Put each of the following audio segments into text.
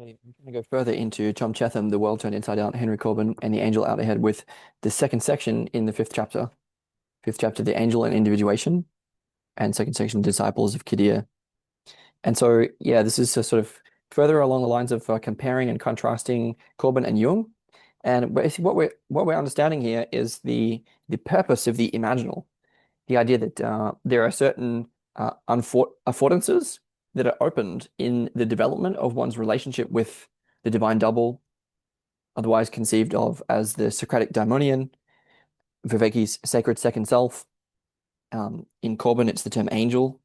Okay, I'm going to go further into Tom Cheetham, The World Turned Inside Out, Henry Corbin, and the Angel Out Ahead with the second section in the fifth chapter. Fifth chapter, The Angel and Individuation, and second section, Disciples of Khidr. And so, yeah, this is a sort of further along the lines of comparing and contrasting Corbin and Jung. And basically what we're understanding here is the purpose of the imaginal, the idea that there are certain affordances that are opened in the development of one's relationship with the divine double, otherwise conceived of as the Socratic daimonion, Viveki's sacred second self. In Corbin, it's the term angel.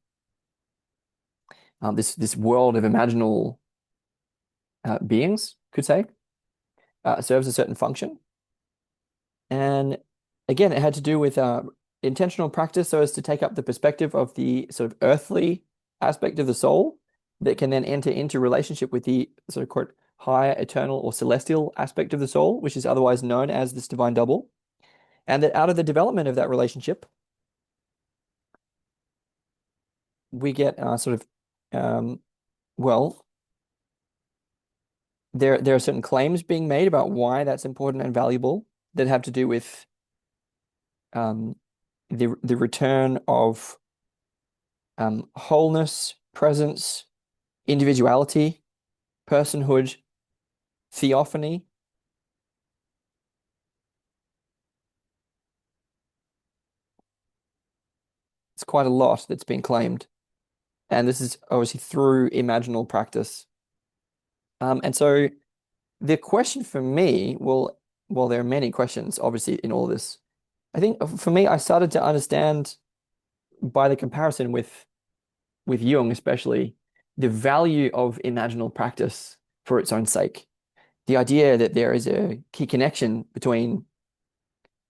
This world of imaginal beings, could say, serves a certain function. And again, it had to do with intentional practice so as to take up the perspective of the sort of earthly aspect of the soul that can then enter into relationship with the sort of quote higher, eternal, or celestial aspect of the soul, which is otherwise known as this divine double. And that out of the development of that relationship, we get well, there are certain claims being made about why that's important and valuable that have to do with the return of wholeness, presence, individuality, personhood, theophany. It's quite a lot that's been claimed. And this is obviously through imaginal practice. And so the question for me, well, there are many questions, obviously, in all this. I think for me, I started to understand by the comparison with Jung, especially, the value of imaginal practice for its own sake. The idea that there is a key connection between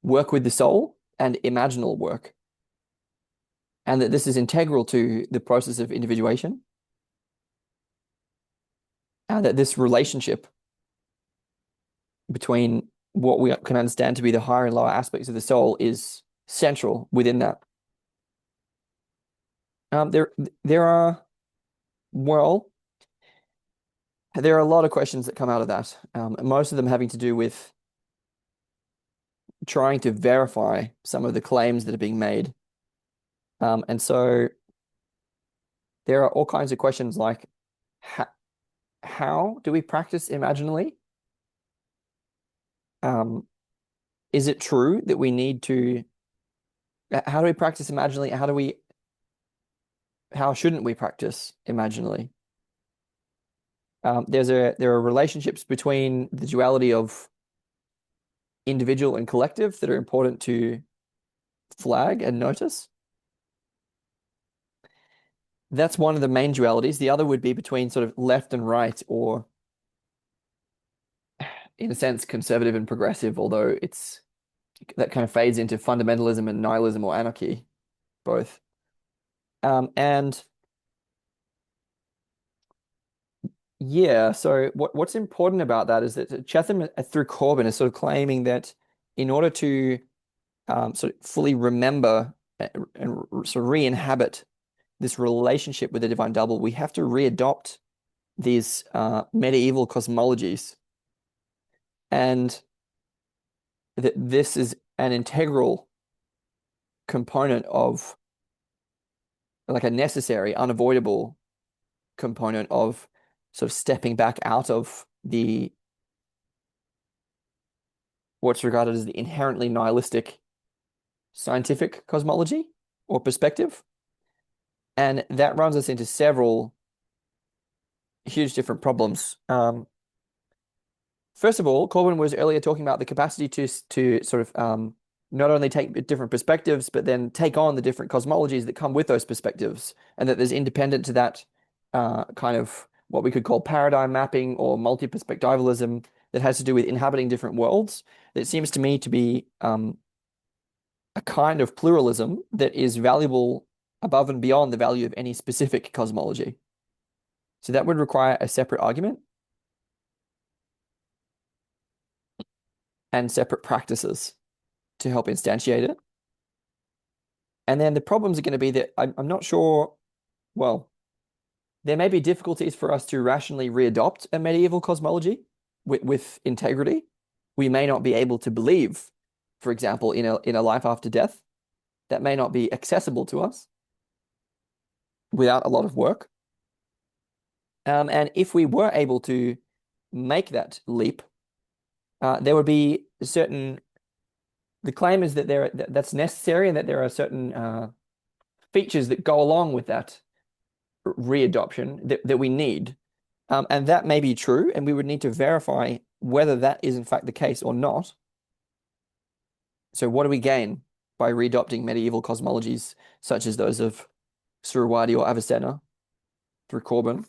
work with the soul and imaginal work, and that this is integral to the process of individuation, and that this relationship between what we can understand to be the higher and lower aspects of the soul is central within that. There are, well, there are a lot of questions that come out of that. Most of them having to do with trying to verify some of the claims that are being made. And so there are all kinds of questions like, how do we practice imaginally? Is it true that we need to, how do we practice imaginally? How shouldn't we practice imaginally? There are relationships between the duality of individual and collective that are important to flag and notice. That's one of the main dualities. The other would be between sort of left and right, or in a sense, conservative and progressive, although that kind of fades into fundamentalism and nihilism or anarchy, both. And yeah, so what's important about that is that Cheetham through Corbin is sort of claiming that in order to sort of fully remember and sort of re-inhabit this relationship with the divine double, we have to readopt these medieval cosmologies, and that this is an integral component of, like, a necessary, unavoidable component of sort of stepping back out of what's regarded as the inherently nihilistic scientific cosmology or perspective. And that runs us into several huge different problems. First of all, Corbin was earlier talking about the capacity to sort of not only take different perspectives, but then take on the different cosmologies that come with those perspectives, and that there's independent to that kind of what we could call paradigm mapping or multi-perspectivalism that has to do with inhabiting different worlds. That seems to me to be a kind of pluralism that is valuable above and beyond the value of any specific cosmology. So that would require a separate argument and separate practices to help instantiate it. And then the problems are going to be that I'm not sure, well, there may be difficulties for us to rationally readopt a medieval cosmology with integrity. We may not be able to believe, for example, in a life after death. That may not be accessible to us without a lot of work. And if we were able to make that leap, there would be certain. The claim is that that's necessary and that there are certain features that go along with that readoption that we need. And that may be true, and we would need to verify whether that is in fact the case or not. So what do we gain by readopting medieval cosmologies such as those of Surawadi or Avicenna through Corbin?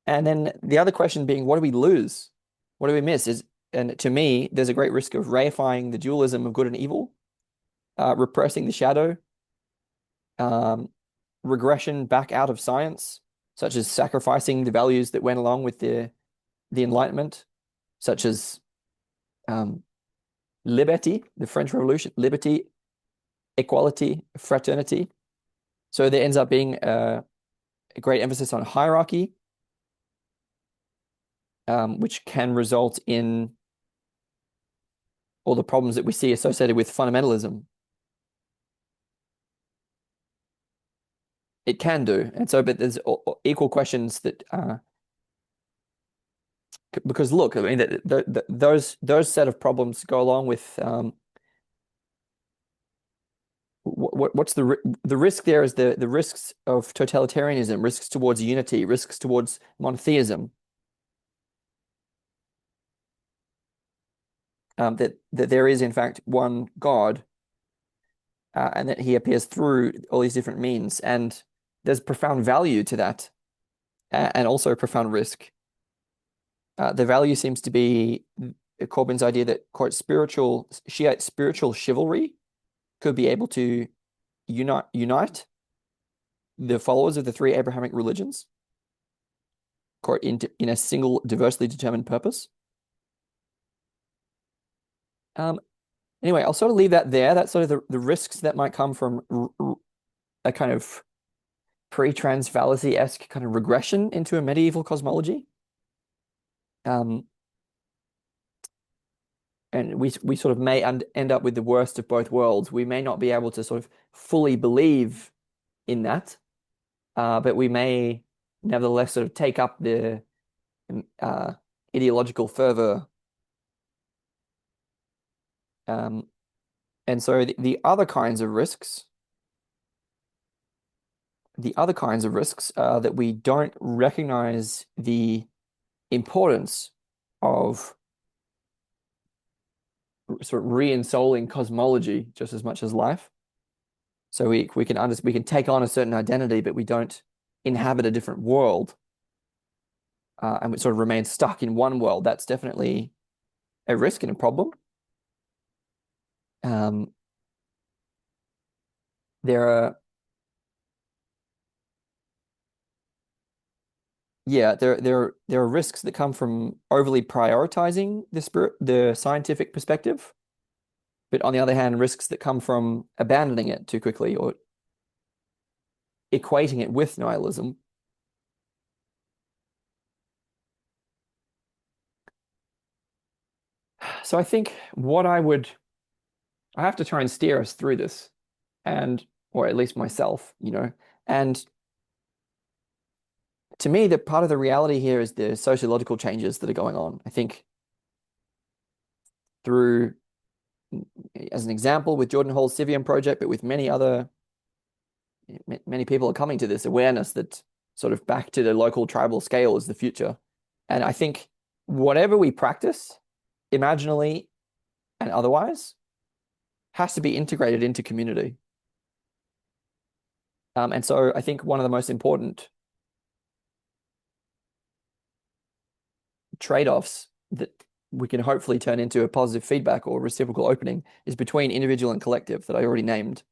And then the other question being, what do we lose? What do we miss? And to me, there's a great risk of reifying the dualism of good and evil, repressing the shadow, regression back out of science, such as sacrificing the values that went along with the Enlightenment, such as liberty, the French Revolution, liberty, equality, fraternity. So there ends up being a great emphasis on hierarchy, which can result in all the problems that we see associated with fundamentalism. It can do. And so, but there's equal questions that, because look, I mean, those set of problems go along with what's the risk there is the risks of totalitarianism, risks towards unity, risks towards monotheism. That there is in fact one God, and that he appears through all these different means, and there's profound value to that, and also a profound risk. The value seems to be Corbin's idea that, quote, Shiite spiritual chivalry could be able to unite the followers of the three Abrahamic religions, quote, in a single diversely determined purpose. Anyway, I'll sort of leave that there. That's sort of the risks that might come from a kind of pre-trans fallacy-esque kind of regression into a medieval cosmology. And we sort of may end up with the worst of both worlds. We may not be able to sort of fully believe in that, but we may nevertheless sort of take up the ideological fervor. And so the other kinds of risks, are that we don't recognize the importance of sort of re-ensouling cosmology just as much as life. So we can take on a certain identity, but we don't inhabit a different world, and we sort of remain stuck in one world. That's definitely a risk and a problem. There are risks that come from overly prioritizing the scientific perspective, but on the other hand, risks that come from abandoning it too quickly or equating it with nihilism. So I think I have to try and steer us through this, or at least myself, and to me, the part of the reality here is the sociological changes that are going on. I think through, as an example, with Jordan Hall's Civium project, but with many people are coming to this awareness that sort of back to the local tribal scale is the future. And I think whatever we practice, imaginally and otherwise, has to be integrated into community. And so I think one of the most important trade-offs that we can hopefully turn into a positive feedback or reciprocal opening is between individual and collective that I already named.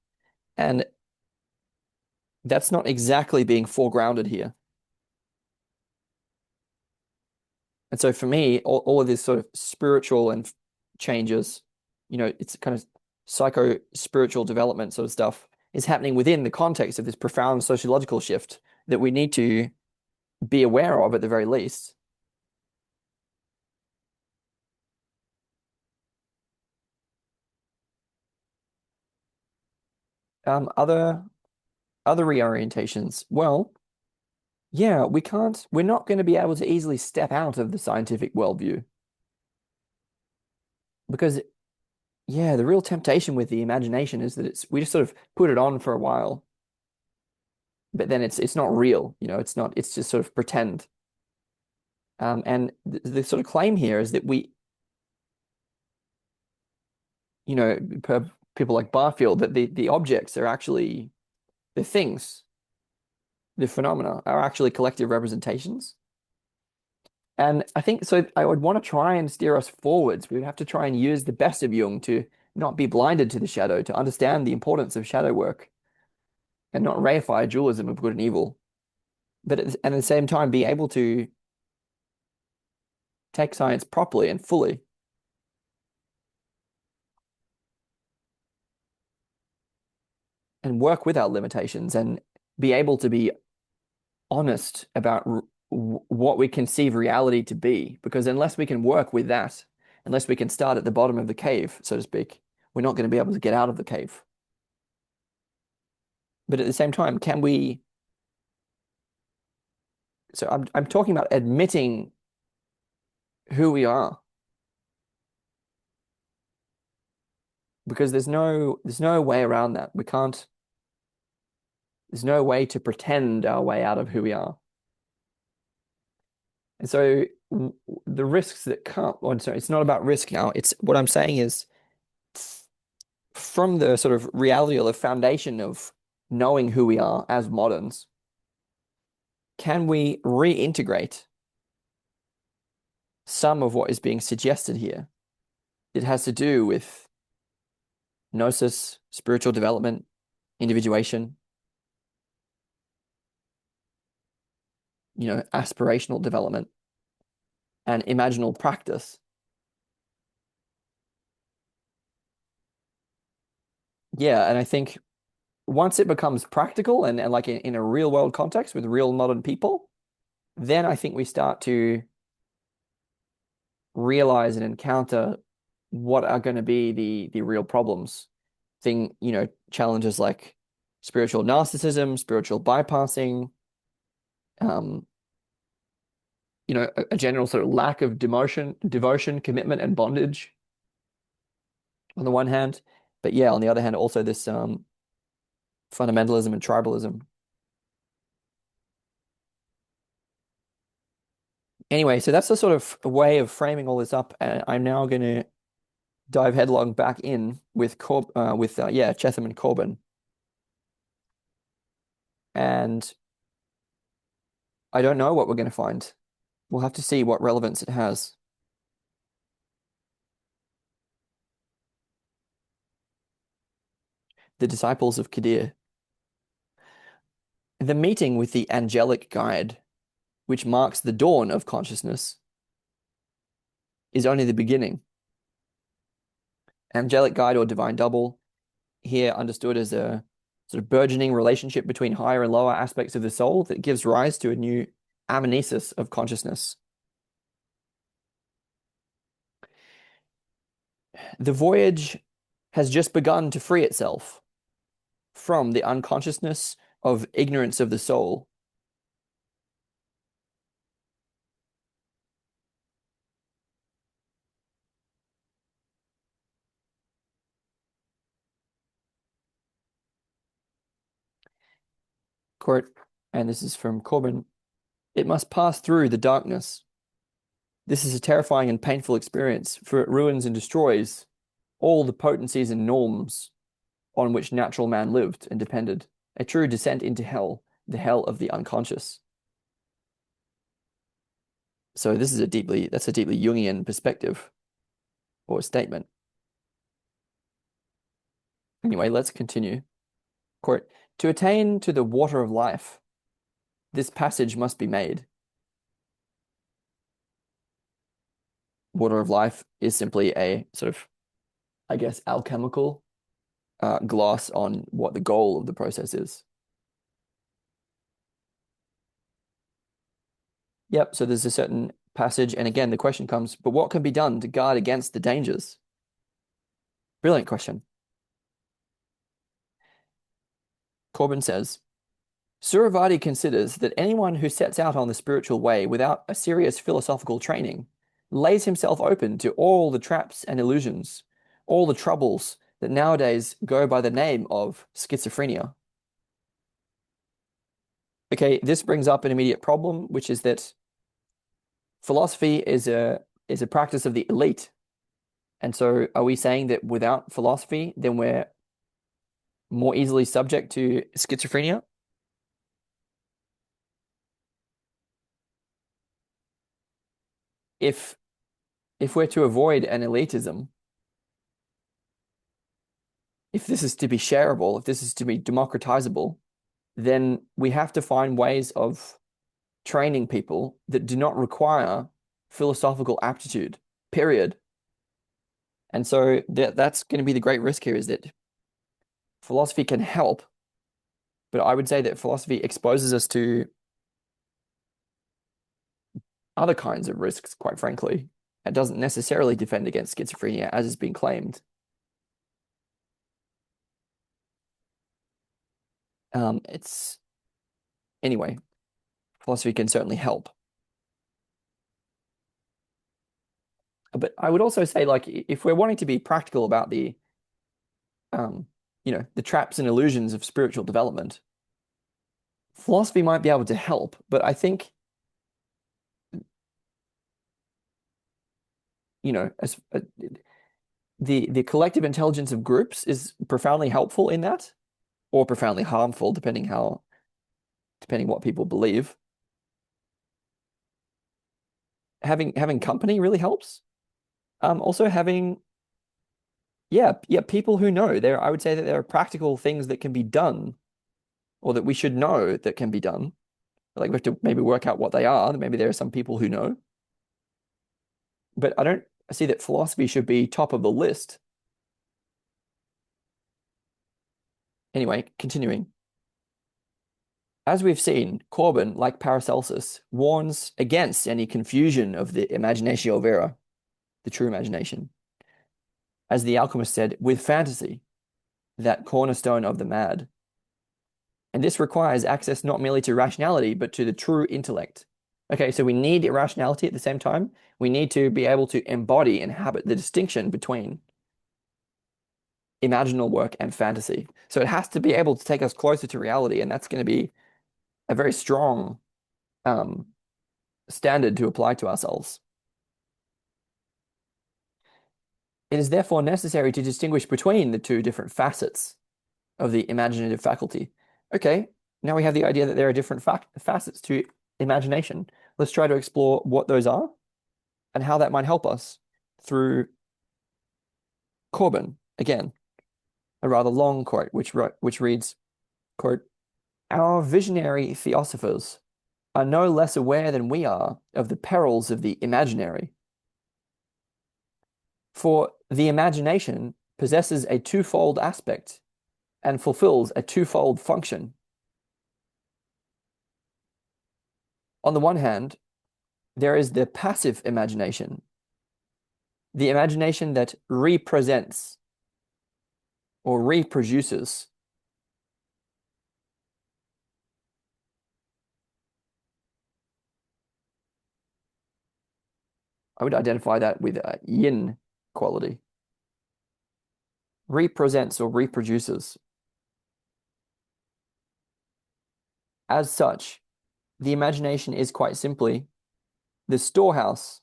And that's not exactly being foregrounded here. And so for me, all of this sort of spiritual and changes, it's kind of psycho-spiritual development sort of stuff is happening within the context of this profound sociological shift that we need to be aware of at the very least. Other reorientations. Well, yeah, we're not going to be able to easily step out of the scientific worldview because, yeah, the real temptation with the imagination is that we just sort of put it on for a while, but then it's not real, it's just sort of pretend. And the sort of claim here is that per people like Barfield, that the objects are actually the things, the phenomena are actually collective representations. And I think so. I would want to try and steer us forwards. We would have to try and use the best of Jung to not be blinded to the shadow, to understand the importance of shadow work and not reify dualism of good and evil, but at the same time be able to take science properly and fully and work with our limitations and be able to be honest about what we conceive reality to be. Because unless we can work with that, unless we can start at the bottom of the cave, so to speak, we're not going to be able to get out of the cave. But at the same time, can we? So I'm talking about admitting who we are, because there's no way around that. We can't. There's no way to pretend our way out of who we are. And so the risks that come, oh, sorry, it's not about risk now. It's what I'm saying is from the sort of reality or the foundation of knowing who we are as moderns, can we reintegrate some of what is being suggested here? It has to do with gnosis, spiritual development, individuation, aspirational development, and imaginal practice. Yeah, and I think once it becomes practical and like in a real world context with real modern people, then I think we start to realize and encounter what are going to be the real problems. Challenges like spiritual narcissism, spiritual bypassing, um, a general sort of lack of devotion, commitment, and bondage on the one hand, but yeah, on the other hand, also this fundamentalism and tribalism. Anyway, so that's the sort of way of framing all this up, and I'm now going to dive headlong back in with Cheetham and Corbin, and I don't know what we're going to find. We'll have to see what relevance it has. The Disciples of Khidr. The meeting with the angelic guide, which marks the dawn of consciousness, is only the beginning. Angelic guide or divine double, here understood as a sort of burgeoning relationship between higher and lower aspects of the soul that gives rise to a new amnesis of consciousness. The voyage has just begun to free itself from the unconsciousness of ignorance of the soul. Quote, and this is from Corbin, it must pass through the darkness. This is a terrifying and painful experience, for it ruins and destroys all the potencies and norms on which natural man lived and depended, a true descent into hell, the hell of the unconscious. So that's a deeply Jungian perspective or statement. Anyway, let's continue. Quote, to attain to the water of life, this passage must be made. Water of life is simply a sort of, I guess, alchemical gloss on what the goal of the process is. Yep, so there's a certain passage, and again, the question comes, but what can be done to guard against the dangers? Brilliant question. Corbin says, Suravati considers that anyone who sets out on the spiritual way without a serious philosophical training lays himself open to all the traps and illusions, all the troubles that nowadays go by the name of schizophrenia. Okay, this brings up an immediate problem, which is that philosophy is a practice of the elite. And so are we saying that without philosophy, then we're more easily subject to schizophrenia? If if we're to avoid an elitism, if this is to be shareable, if this is to be democratizable, then we have to find ways of training people that do not require philosophical aptitude, period. And so that's going to be the great risk here is that philosophy can help, but I would say that philosophy exposes us to other kinds of risks, quite frankly. It doesn't necessarily defend against schizophrenia as has been claimed. It's anyway, philosophy can certainly help. But I would also say, like, if we're wanting to be practical about um, the traps and illusions of spiritual development, philosophy might be able to help. But I think, as the collective intelligence of groups is profoundly helpful in that, or profoundly harmful, depending what people believe. Having company really helps. Also having yeah, people who know there, I would say that there are practical things that can be done or that we should know that can be done. Like we have to maybe work out what they are. Maybe there are some people who know, but I don't see that philosophy should be top of the list. Anyway, continuing. As we've seen, Corbin, like Paracelsus, warns against any confusion of the imaginatio vera, the true imagination. As the alchemist said, with fantasy, that cornerstone of the mad. And this requires access not merely to rationality, but to the true intellect. Okay, so we need irrationality at the same time. We need to be able to embody and inhabit the distinction between imaginal work and fantasy. So it has to be able to take us closer to reality, and that's going to be a very strong um, standard to apply to ourselves. It is therefore necessary to distinguish between the two different facets of the imaginative faculty. Okay, now we have the idea that there are different facets to imagination. Let's try to explore what those are and how that might help us through Corbin. Again, a rather long quote, which reads, quote, Our visionary theosophers are no less aware than we are of the perils of the imaginary. For the imagination possesses a twofold aspect and fulfills a twofold function. On the one hand, there is the passive imagination, the imagination that represents or reproduces. I would identify that with a yin quality. Represents or reproduces. As such, the imagination is quite simply the storehouse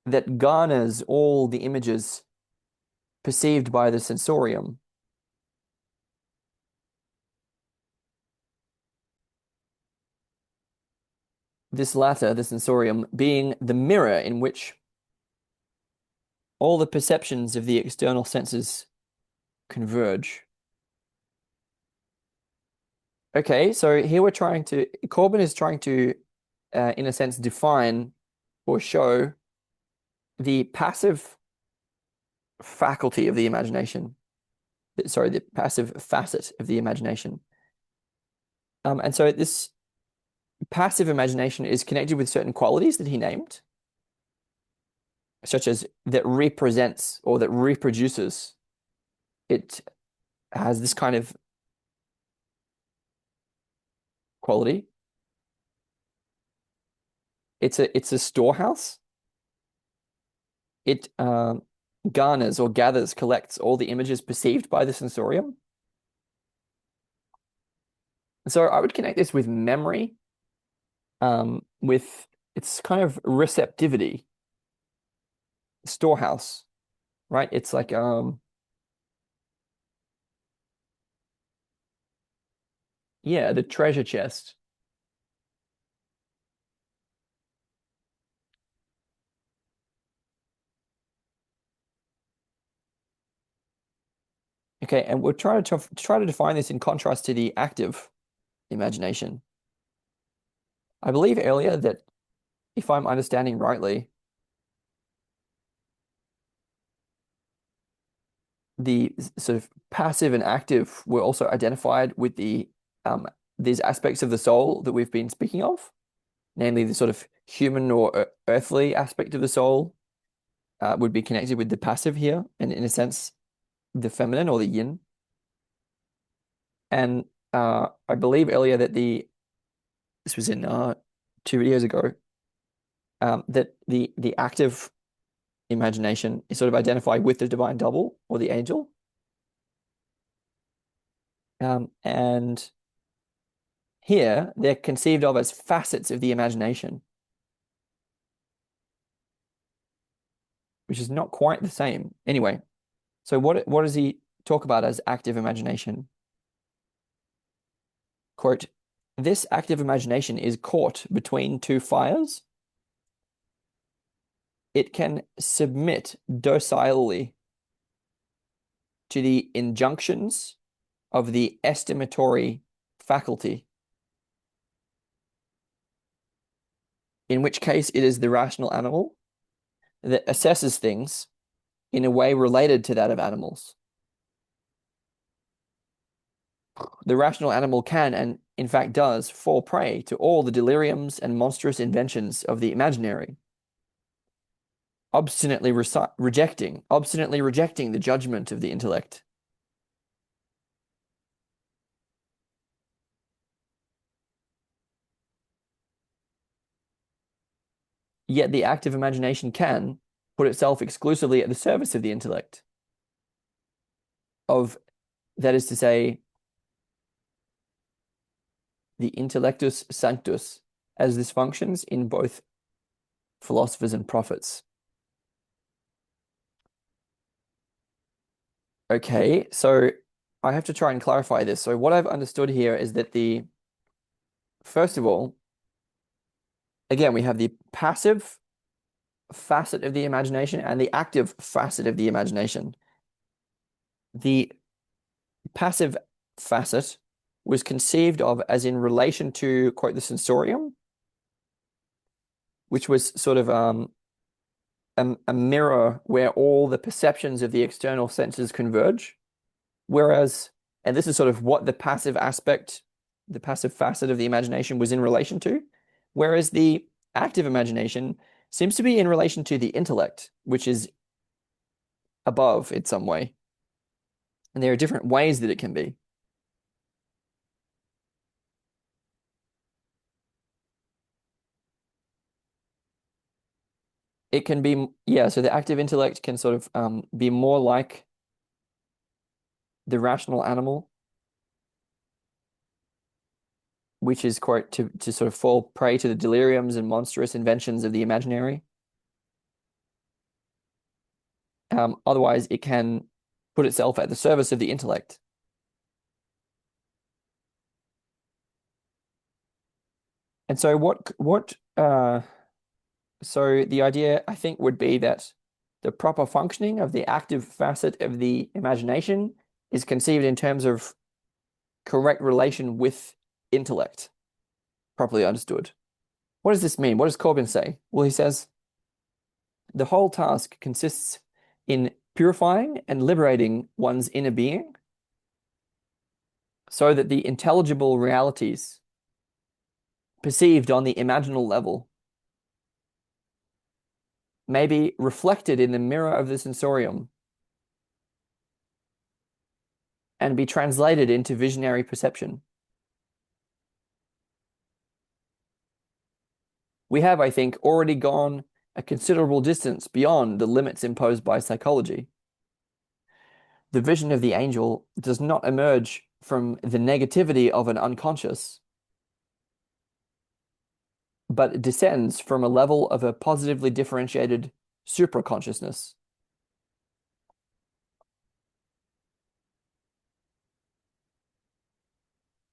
that garners all the images perceived by the sensorium. This latter, the sensorium, being the mirror in which all the perceptions of the external senses converge. Okay, so here Corbin is trying to, in a sense, define or show the passive faculty of the imagination. Sorry, the passive facet of the imagination. And so this passive imagination is connected with certain qualities that he named, such as that represents or that reproduces. It has this kind of quality. It's a storehouse. It garners or gathers, collects all the images perceived by the sensorium. So I would connect this with memory, with its kind of receptivity, storehouse, right? It's like yeah, the treasure chest. Okay, and we're try to define this in contrast to the active imagination. I believe earlier that if I'm understanding rightly, the sort of passive and active were also identified with these aspects of the soul that we've been speaking of, namely the sort of human or earthly aspect of the soul would be connected with the passive here, and in a sense, the feminine or the yin. And I believe earlier that this was in 2 videos ago, that the active imagination is sort of identified with the divine double or the angel. And here they're conceived of as facets of the imagination, which is not quite the same. Anyway, so what does he talk about as active imagination? Quote, this active imagination is caught between two fires. It can submit docilely to the injunctions of the estimatory faculty, in which case it is the rational animal that assesses things in a way related to that of animals. The rational animal can, and in fact does, fall prey to all the deliriums and monstrous inventions of the imaginary, obstinately rejecting the judgment of the intellect. Yet the active imagination can put itself exclusively at the service of the intellect, of, that is to say, the intellectus sanctus, as this functions in both philosophers and prophets. Okay, so I have to try and clarify this. So what I've understood here is that first of all, again, we have the passive facet of the imagination and the active facet of the imagination. The passive facet was conceived of as in relation to, quote, the sensorium, which was sort of a mirror where all the perceptions of the external senses converge. Whereas, and this is sort of what the passive facet of the imagination was in relation to, whereas the active imagination seems to be in relation to the intellect, which is above in some way. And there are different ways that it can be. It can be, yeah, so the active intellect can sort of be more like the rational animal, which is, quote, to sort of fall prey to the deliriums and monstrous inventions of the imaginary. Otherwise, it can put itself at the service of the intellect. And so so the idea, I think, would be that the proper functioning of the active facet of the imagination is conceived in terms of correct relation with intellect, properly understood. What does this mean? What does Corbin say? Well, he says, the whole task consists in purifying and liberating one's inner being so that the intelligible realities perceived on the imaginal level may be reflected in the mirror of the sensorium and be translated into visionary perception. We have, I think, already gone a considerable distance beyond the limits imposed by psychology. The vision of the angel does not emerge from the negativity of an unconscious, but it descends from a level of a positively differentiated supraconsciousness.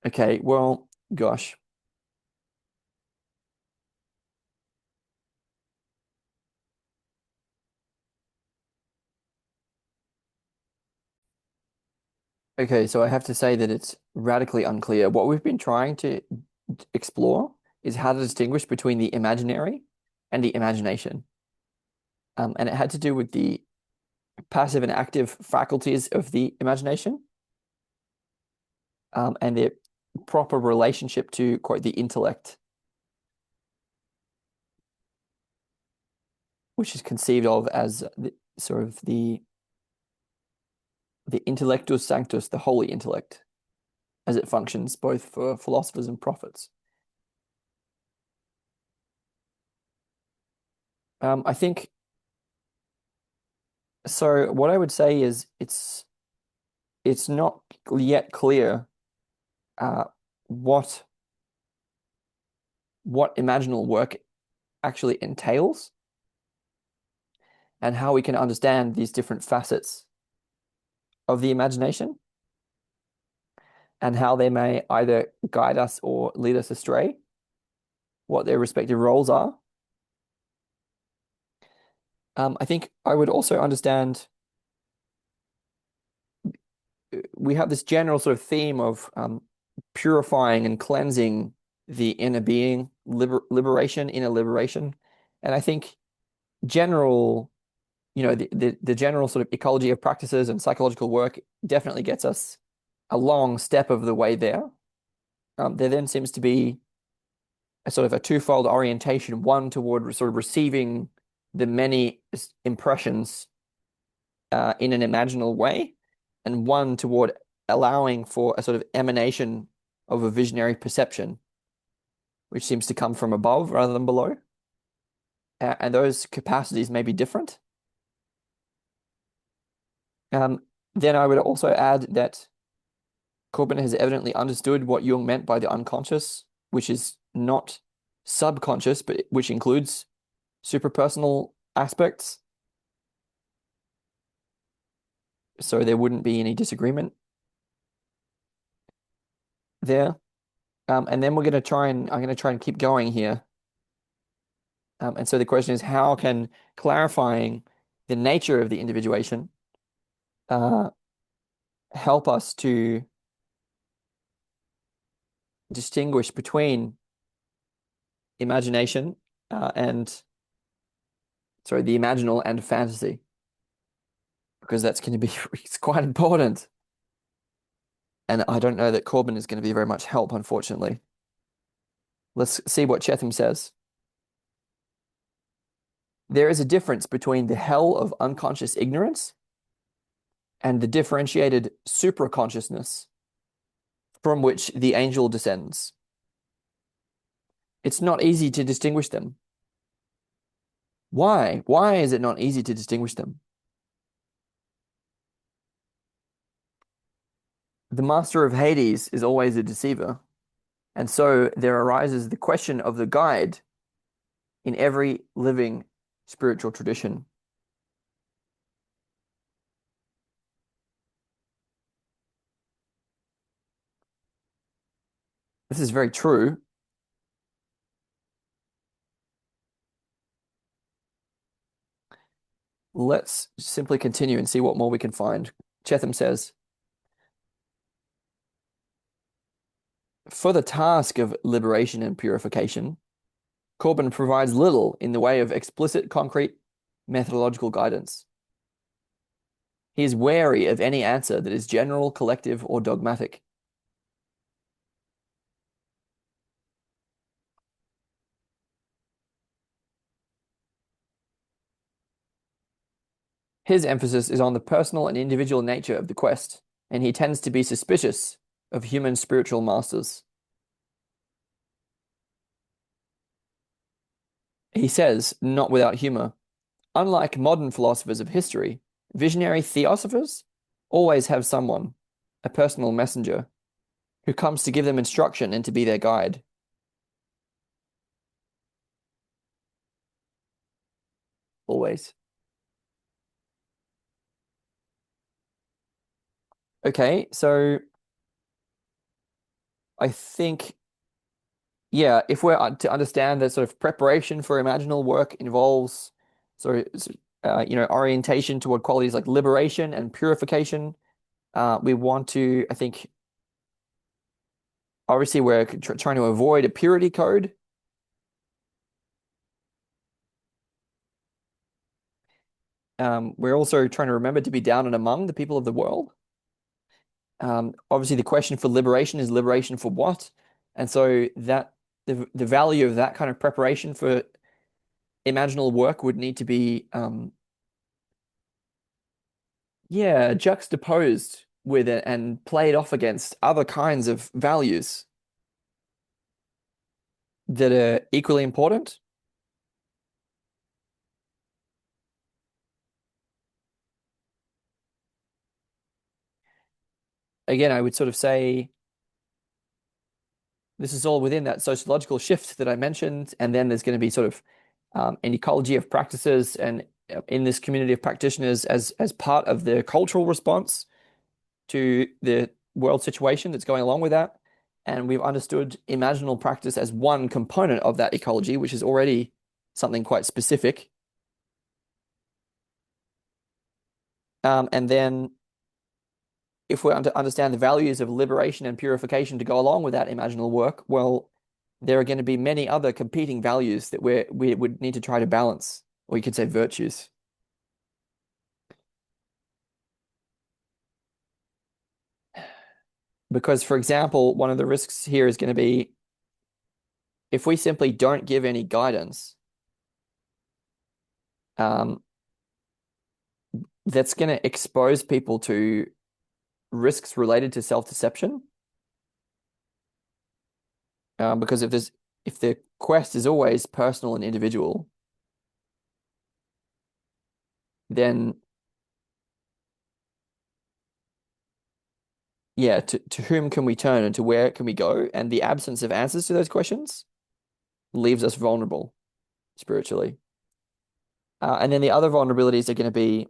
Okay, well, gosh. Okay, so I have to say that it's radically unclear. What we've been trying to explore is how to distinguish between the imaginary and the imagination. And it had to do with the passive and active faculties of the imagination, and their proper relationship to, quote, the intellect, which is conceived of as sort of the intellectus sanctus, the holy intellect, as it functions both for philosophers and prophets. I think so. What I would say is it's not yet clear uh, what imaginal work actually entails and how we can understand these different facets of the imagination and how they may either guide us or lead us astray, what their respective roles are. I think I would also understand we have this general sort of theme of purifying and cleansing the inner being, liberation, inner liberation. And I think general, the general sort of ecology of practices and psychological work definitely gets us a long step of the way there. There then seems to be a sort of a twofold orientation, one toward sort of receiving the many impressions in an imaginal way, and one toward allowing for a sort of emanation of a visionary perception, which seems to come from above rather than below. And those capacities may be different. Then I would also add that Corbin has evidently understood what Jung meant by the unconscious, which is not subconscious, but which includes suprapersonal aspects. So there wouldn't be any disagreement there. And then I'm going to try and keep going here. And so the question is, how can clarifying the nature of the individuation uh, help us to distinguish between imagination and, sorry, the imaginal and fantasy? Because that's going to be it's quite important. And I don't know that Corbin is going to be very much help, unfortunately. Let's see what Cheetham says. There is a difference between the hell of unconscious ignorance and the differentiated supraconsciousness from which the angel descends. It's not easy to distinguish them. Why? Why is it not easy to distinguish them? The master of Hades is always a deceiver, and so there arises the question of the guide in every living spiritual tradition. This is very true. Let's simply continue and see what more we can find. Cheetham says, for the task of liberation and purification, Corbin provides little in the way of explicit, concrete methodological guidance. He is wary of any answer that is general, collective, or dogmatic. His emphasis is on the personal and individual nature of the quest, and he tends to be suspicious of human spiritual masters. He says, not without humor, unlike modern philosophers of history, visionary theosophers always have someone, a personal messenger, who comes to give them instruction and to be their guide. Always. Okay, so I think, yeah, if we're to understand that sort of preparation for imaginal work involves orientation toward qualities like liberation and purification, we want to, I think, obviously we're trying to avoid a purity code. We're also trying to remember to be down and among the people of the world. Obviously, the question for liberation is liberation for what? And so that the value of that kind of preparation for imaginal work would need to be juxtaposed with it and played off against other kinds of values that are equally important. Again, I would sort of say this is all within that sociological shift that I mentioned, and then there's going to be sort of an ecology of practices, and in this community of practitioners as part of the cultural response to the world situation that's going along with that. And we've understood imaginal practice as one component of that ecology, which is already something quite specific. And then if we're to understand the values of liberation and purification to go along with that imaginal work, well, there are going to be many other competing values that we would need to try to balance, or you could say virtues. Because, for example, one of the risks here is going to be if we simply don't give any guidance, um, that's going to expose people to risks related to self-deception. Because if the quest is always personal and individual, then yeah, to whom can we turn and to where can we go? And the absence of answers to those questions leaves us vulnerable spiritually. And then the other vulnerabilities are going to be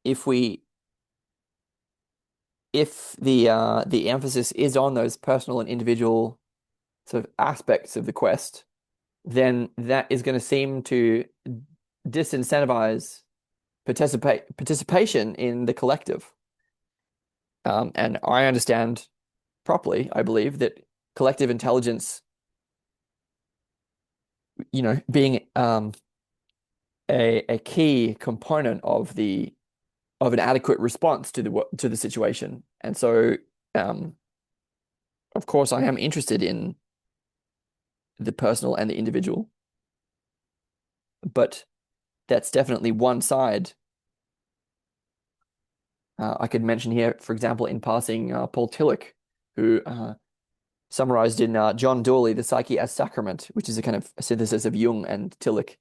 if we if the emphasis is on those personal and individual sort of aspects of the quest, then that is going to seem to disincentivize participation in the collective. And I understand properly, I believe, that collective intelligence, being a key component of an adequate response to the situation. And so, of course, I am interested in the personal and the individual, but that's definitely one side. I could mention here, for example, in passing, Paul Tillich, who summarized in John Dawley, The Psyche as Sacrament, which is a kind of a synthesis of Jung and Tillich.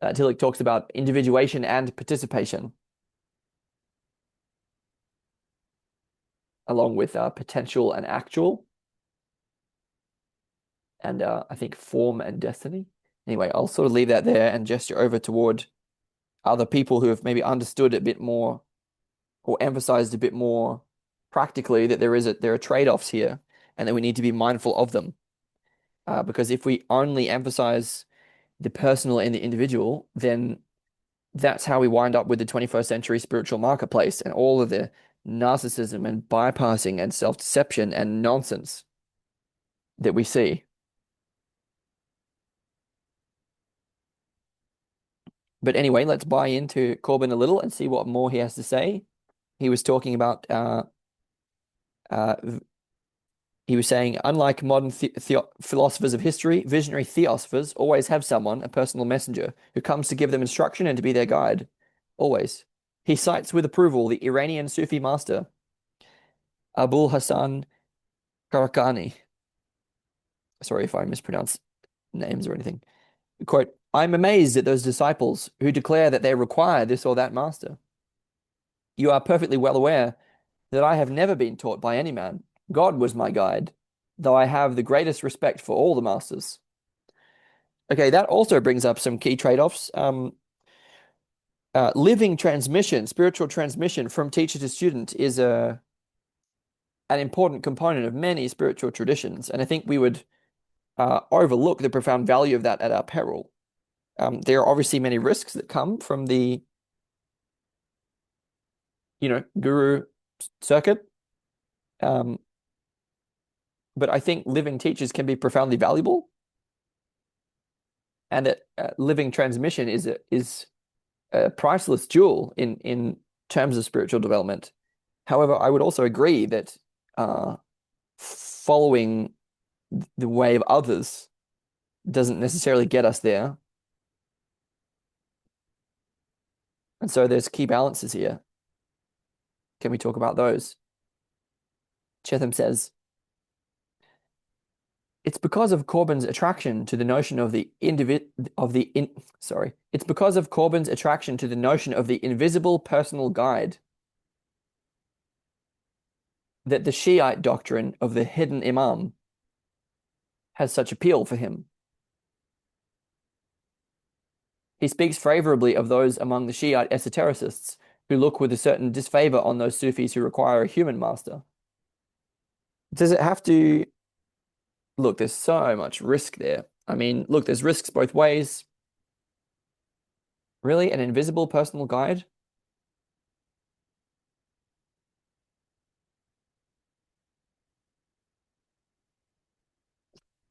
Tillich talks about individuation and participation, along with potential and actual, and I think form and destiny. Anyway, I'll sort of leave that there and gesture over toward other people who have maybe understood a bit more or emphasized a bit more practically that there are trade-offs here and that we need to be mindful of them. Because if we only emphasize the personal and the individual, then that's how we wind up with the 21st century spiritual marketplace and all of the narcissism and bypassing and self-deception and nonsense that we see. But anyway, let's buy into Corbin a little and see what more he has to say. He was talking about uh, he was saying, unlike modern philosophers of history, visionary theosophers always have someone, a personal messenger, who comes to give them instruction and to be their guide. always. He cites with approval the Iranian Sufi master, Abul Hassan Karakani. Sorry if I mispronounce names or anything. Quote, I'm amazed at those disciples who declare that they require this or that master. You are perfectly well aware that I have never been taught by any man. God was my guide, though I have the greatest respect for all the masters. Okay, that also brings up some key trade-offs. Living transmission, spiritual transmission from teacher to student is an important component of many spiritual traditions, and I think we would overlook the profound value of that at our peril. There are obviously many risks that come from the, guru circuit. But I think living teachers can be profoundly valuable, and that living transmission is a priceless jewel in terms of spiritual development. However, I would also agree that following the way of others doesn't necessarily get us there. And so there's key balances here. Can we talk about those? Cheetham says, it's because of Corbin's attraction to the notion of the it's because of Corbin's attraction to the notion of the invisible personal guide that the Shiite doctrine of the hidden imam has such appeal for him. He speaks favorably of those among the Shiite esotericists who look with a certain disfavor on those Sufis who require a human master. Does it have to... Look, there's so much risk there. I mean, look, there's risks both ways. Really? An invisible personal guide?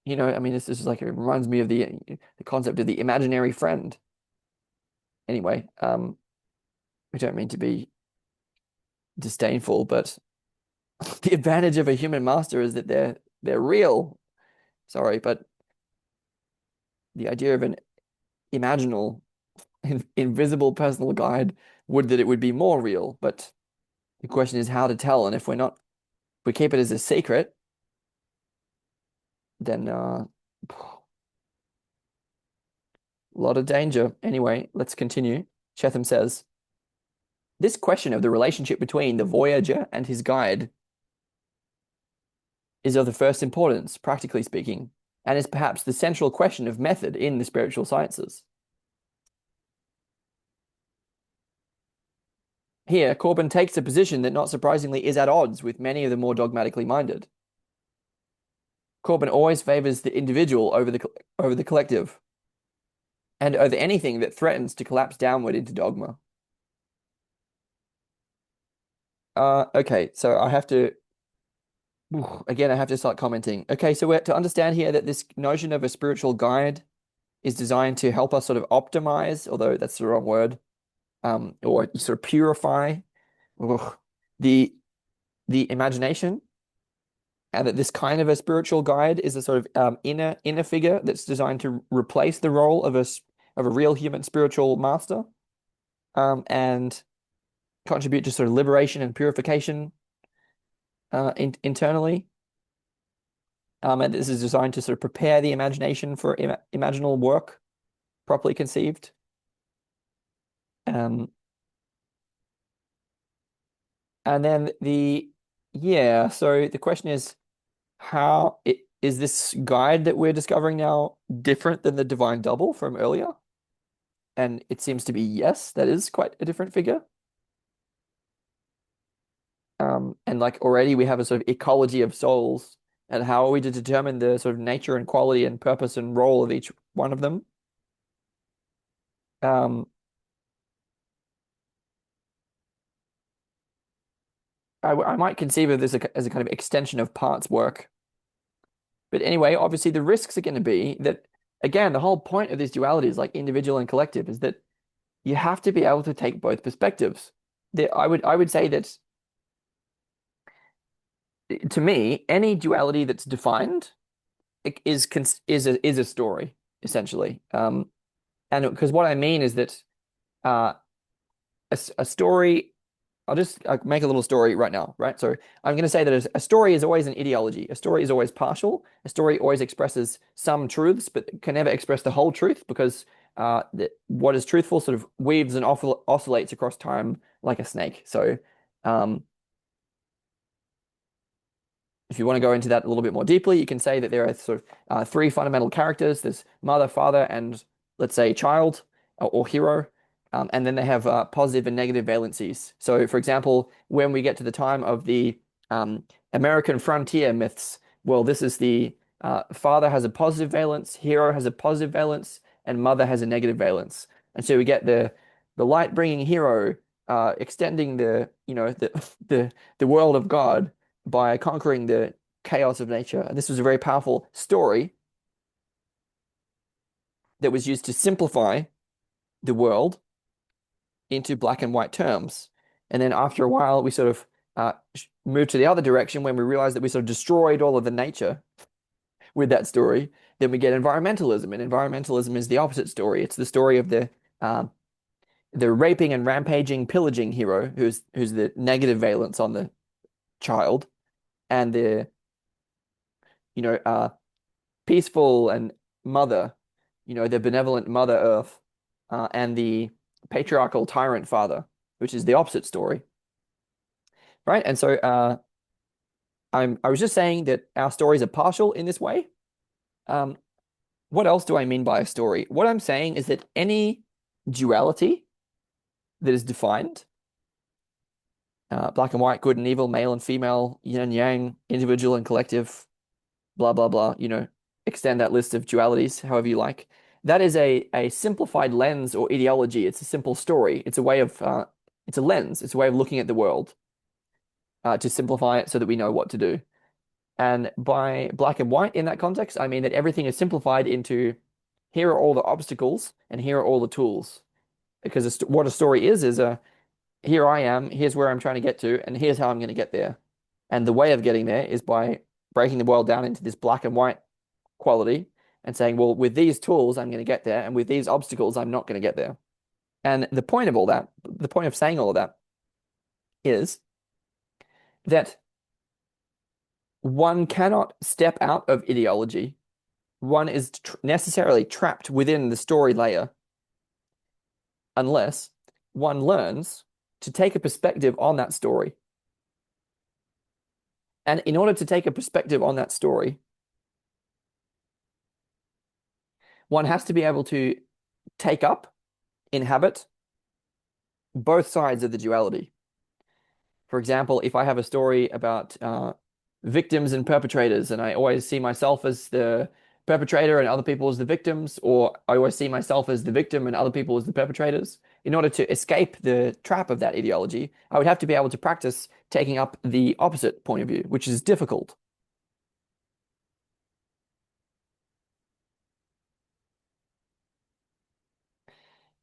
I mean, this is like, it reminds me of the concept of the imaginary friend. Anyway, we don't mean to be disdainful, but the advantage of a human master is that they're real. Sorry, but the idea of an imaginal, invisible personal guide would that it would be more real. But the question is how to tell, and if we keep it as a secret, then a lot of danger. Anyway, let's continue. Cheetham says, this question of the relationship between the voyager and his guide is of the first importance, practically speaking, and is perhaps the central question of method in the spiritual sciences. Here, Corbin takes a position that, not surprisingly, is at odds with many of the more dogmatically minded. Corbin always favors the individual over the collective, and over anything that threatens to collapse downward into dogma. Okay, so I have to start commenting. Okay, so we're to understand here that this notion of a spiritual guide is designed to help us sort of optimize, although that's the wrong word, or sort of purify the imagination, and that this kind of a spiritual guide is a sort of inner figure that's designed to replace the role of a real human spiritual master, and contribute to sort of liberation and purification internally. And this is designed to sort of prepare the imagination for imaginal work, properly conceived. And then so the question is, is this guide that we're discovering now different than the divine double from earlier? And it seems to be yes, that is quite a different figure. And like already we have a sort of ecology of souls, and how are we to determine the sort of nature and quality and purpose and role of each one of them? I might conceive of this as a kind of extension of parts work. But anyway, obviously the risks are going to be that, again, the whole point of this duality is like individual and collective, is that you have to be able to take both perspectives. I would say that, to me, any duality that's defined is a story, essentially. And because what I mean is that a story. I'll just make a little story right now, right? So I'm going to say that a story is always an ideology. A story is always partial. A story always expresses some truths, but can never express the whole truth because what is truthful sort of weaves and oscillates across time like a snake. So um, if you want to go into that a little bit more deeply, you can say that there are sort of three fundamental characters. There's mother, father, and let's say child or hero. And then they have positive and negative valencies. So, for example, when we get to the time of the American frontier myths, well, this is the father has a positive valence, hero has a positive valence, and mother has a negative valence. And so we get the light bringing hero extending the world of God by conquering the chaos of nature. And this was a very powerful story that was used to simplify the world into black and white terms. And then after a while, we sort of moved to the other direction when we realized that we sort of destroyed all of the nature with that story. Then we get environmentalism, and environmentalism is the opposite story. It's the story of the raping and rampaging, pillaging hero, who's the negative valence on the child, and the peaceful and mother, the benevolent mother Earth, and the patriarchal tyrant father, which is the opposite story, right? And so I was just saying that our stories are partial in this way. What else do I mean by a story? What I'm saying is that any duality that is defined, black and white, good and evil, male and female, yin and yang, individual and collective, blah, blah, blah, extend that list of dualities however you like. That is a simplified lens or ideology. It's a simple story. It's a way of, it's a lens. It's a way of looking at the world to simplify it so that we know what to do. And by black and white in that context, I mean that everything is simplified into here are all the obstacles and here are all the tools. Because what a story is here I am, here's where I'm trying to get to, and here's how I'm going to get there. And the way of getting there is by breaking the world down into this black and white quality and saying, well, with these tools, I'm going to get there, and with these obstacles, I'm not going to get there. And the point of all that, the point of saying all of that is that one cannot step out of ideology. One is necessarily trapped within the story layer unless one learns to take a perspective on that story. And in order to take a perspective on that story, one has to be able to take up, inhabit both sides of the duality. For example, if I have a story about victims and perpetrators, and I always see myself as the perpetrator and other people as the victims, or I always see myself as the victim and other people as the perpetrators, in order to escape the trap of that ideology, I would have to be able to practice taking up the opposite point of view, which is difficult.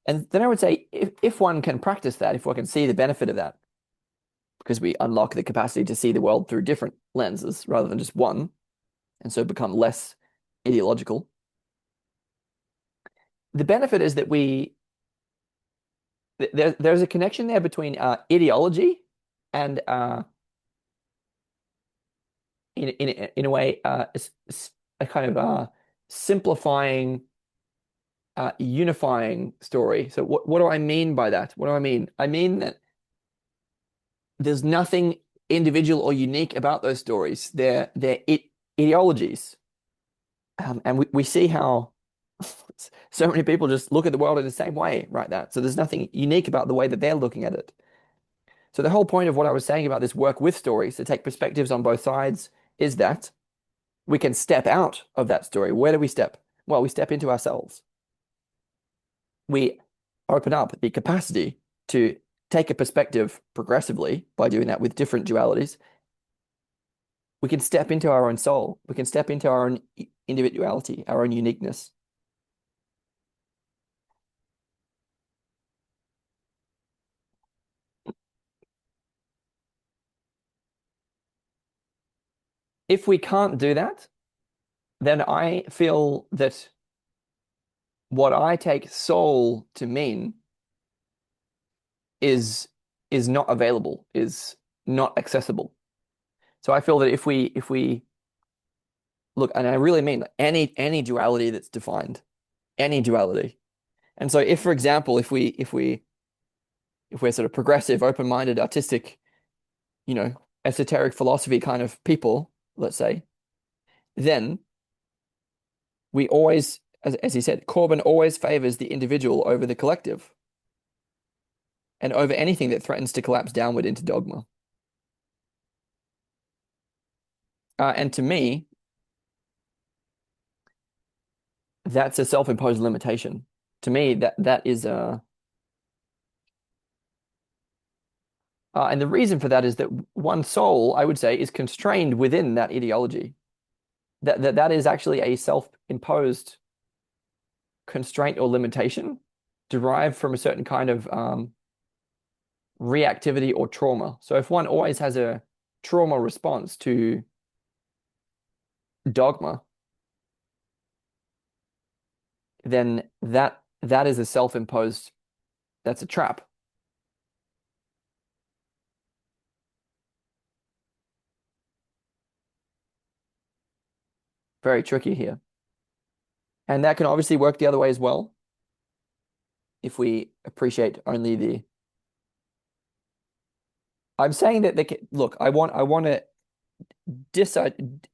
And then I would say, if one can practice that, if one can see the benefit of that, because we unlock the capacity to see the world through different lenses rather than just one, and so become less ideological. The benefit is that there's a connection there between ideology and in a way a kind of simplifying, unifying story. So what do I mean by that? What do I mean? I mean that there's nothing individual or unique about those stories. They're ideologies. And we see how so many people just look at the world in the same way, right? So there's nothing unique about the way that they're looking at it. So the whole point of what I was saying about this work with stories, to take perspectives on both sides, is that we can step out of that story. Where do we step? Well, we step into ourselves. We open up the capacity to take a perspective progressively by doing that with different dualities. We can step into our own soul. We can step into our own individuality, our own uniqueness. If we can't do that, then I feel that what I take soul to mean is not available, is not accessible. So I feel that if we look, and I really mean any duality that's defined, any duality. And so if, for example, if we're sort of progressive, open-minded, artistic, esoteric philosophy kind of people, let's say, then we always, as he said, Corbin always favors the individual over the collective and over anything that threatens to collapse downward into dogma. And to me, that's a self-imposed limitation. To me, that is and the reason for that is that one soul, I would say, is constrained within that ideology. That is actually a self-imposed constraint or limitation derived from a certain kind of reactivity or trauma. So if one always has a trauma response to dogma, then that is a self-imposed, that's a trap. Very tricky here. And that can obviously work the other way as well. If we appreciate only the I'm saying that look, I want to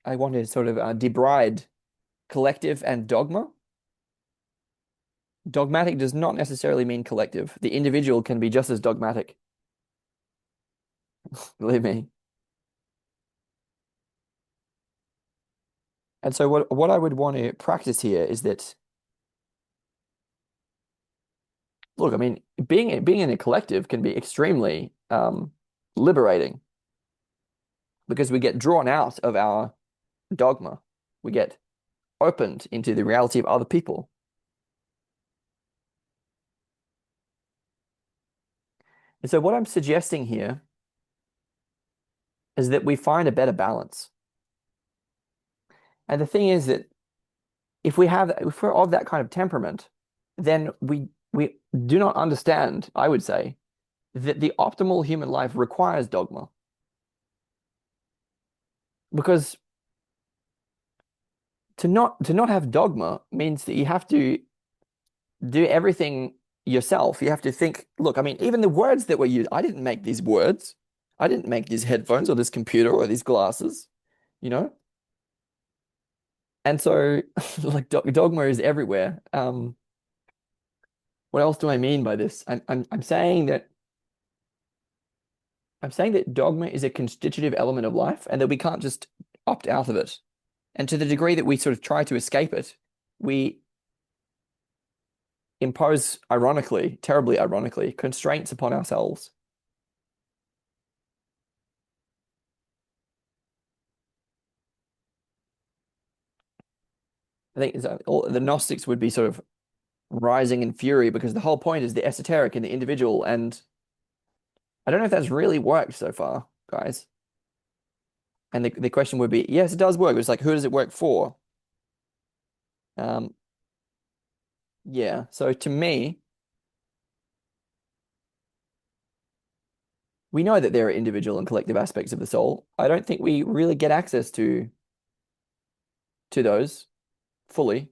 I want to sort of debride collective and dogma. Dogmatic does not necessarily mean collective. The individual can be just as dogmatic. Believe me. And so what I would want to practice here is that, look, I mean, being in a collective can be extremely liberating because we get drawn out of our dogma. We get opened into the reality of other people. And so what I'm suggesting here is that we find a better balance. And the thing is that if we're of that kind of temperament, then we do not understand, I would say, that the optimal human life requires dogma. Because to not have dogma means that you have to do everything yourself. You have to think, look, I mean, even the words that were used, I didn't make these words. I didn't make these headphones or this computer or these glasses, you know? And so like dogma is everywhere. What else do I mean by this? I'm saying that dogma is a constitutive element of life and that we can't just opt out of it. And to the degree that we sort of try to escape it, we impose, ironically, terribly ironically, constraints upon ourselves. I think all the Gnostics would be sort of rising in fury because the whole point is the esoteric and the individual. And I don't know if that's really worked so far, guys. And the question would be, yes, it does work. It's like, who does it work for? Yeah. So to me, we know that there are individual and collective aspects of the soul. I don't think we really get access to those fully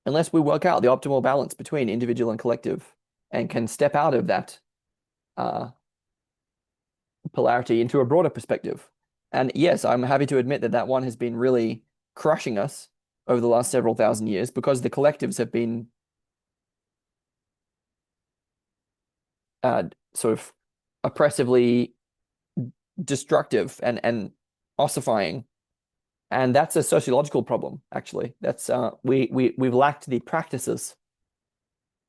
unless we work out the optimal balance between individual and collective and can step out of that polarity into a broader perspective. And yes, I'm happy to admit that one has been really crushing us over the last several thousand years because the collectives have been sort of oppressively destructive and ossifying. And that's a sociological problem, actually. That's we've lacked the practices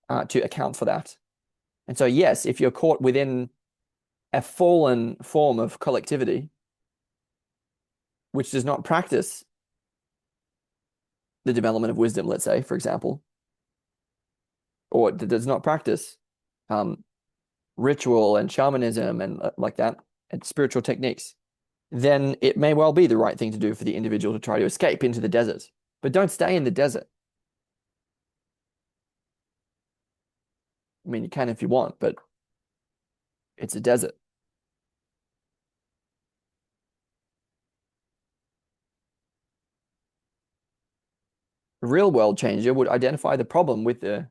to account for that. And so, yes, if you're caught within a fallen form of collectivity, which does not practice the development of wisdom, let's say, for example, or that does not practice ritual and shamanism and like that, and spiritual techniques, then it may well be the right thing to do for the individual to try to escape into the desert. But don't stay in the desert. I mean, you can if you want, but It's a desert. A real world changer would identify the problem with the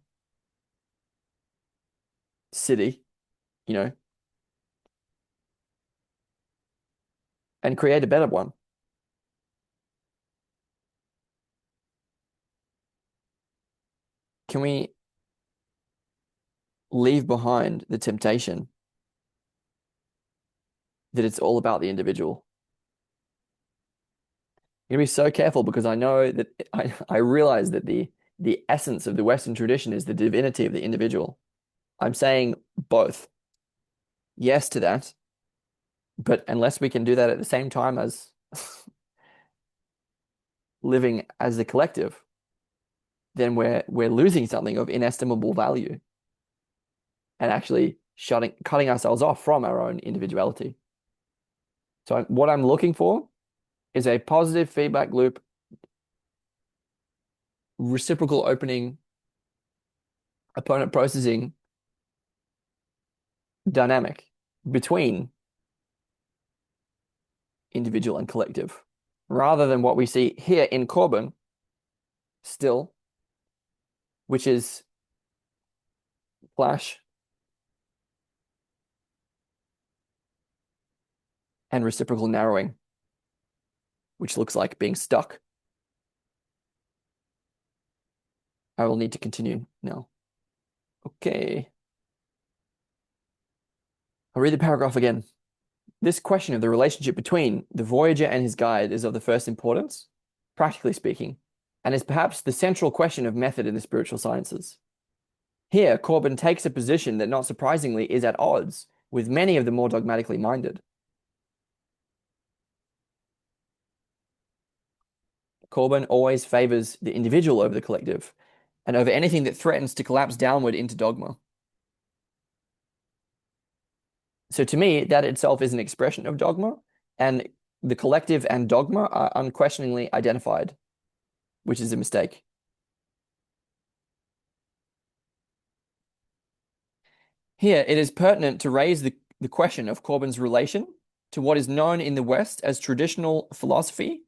city, you know, and create a better one. Can we leave behind the temptation that it's all about the individual? I'm gonna be so careful because I know that I realize that the essence of the Western tradition is the divinity of the individual. I'm saying both. Yes to that, but unless we can do that at the same time as living as the collective, then we're losing something of inestimable value and actually cutting ourselves off from our own individuality. So what I'm looking for is a positive feedback loop, reciprocal opening, opponent processing dynamic between individual and collective, rather than what we see here in Corbin still, which is flash and reciprocal narrowing, which looks like being stuck. I will need to continue now. Okay. I'll read the paragraph again. This question of the relationship between the voyager and his guide is of the first importance, practically speaking, and is perhaps the central question of method in the spiritual sciences. Here, Corbin takes a position that, not surprisingly, is at odds with many of the more dogmatically minded. Corbin always favors the individual over the collective and over anything that threatens to collapse downward into dogma. So to me, that itself is an expression of dogma, and the collective and dogma are unquestioningly identified, which is a mistake. Here, it is pertinent to raise the question of Corbin's relation to what is known in the West as traditional philosophy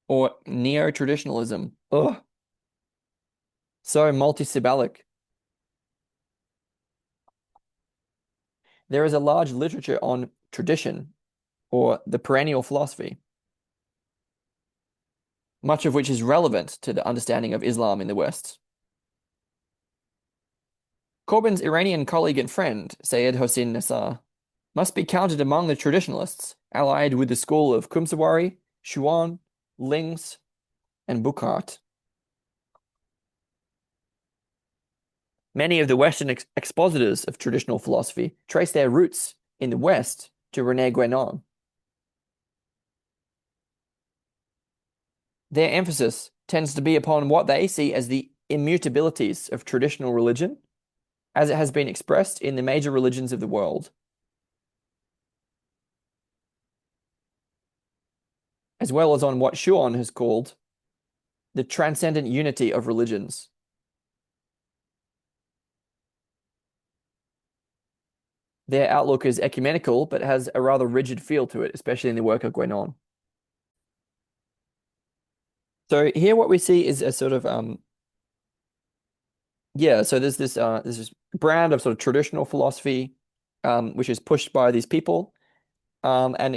or neo-traditionalism. Ugh. So multisyllabic. There is a large literature on tradition or the perennial philosophy, much of which is relevant to the understanding of Islam in the West. Corbin's Iranian colleague and friend, Sayed Hossein Nassar, must be counted among the traditionalists, allied with the school of Kumsawari, Schuon, Lings, and Bukhart. Many of the Western expositors of traditional philosophy trace their roots in the West to René Guénon. Their emphasis tends to be upon what they see as the immutabilities of traditional religion, as it has been expressed in the major religions of the world, as well as on what Schuon has called the transcendent unity of religions. Their outlook is ecumenical, but has a rather rigid feel to it, especially in the work of Guénon. So here what we see is a sort of so there's this brand of sort of traditional philosophy which is pushed by these people. And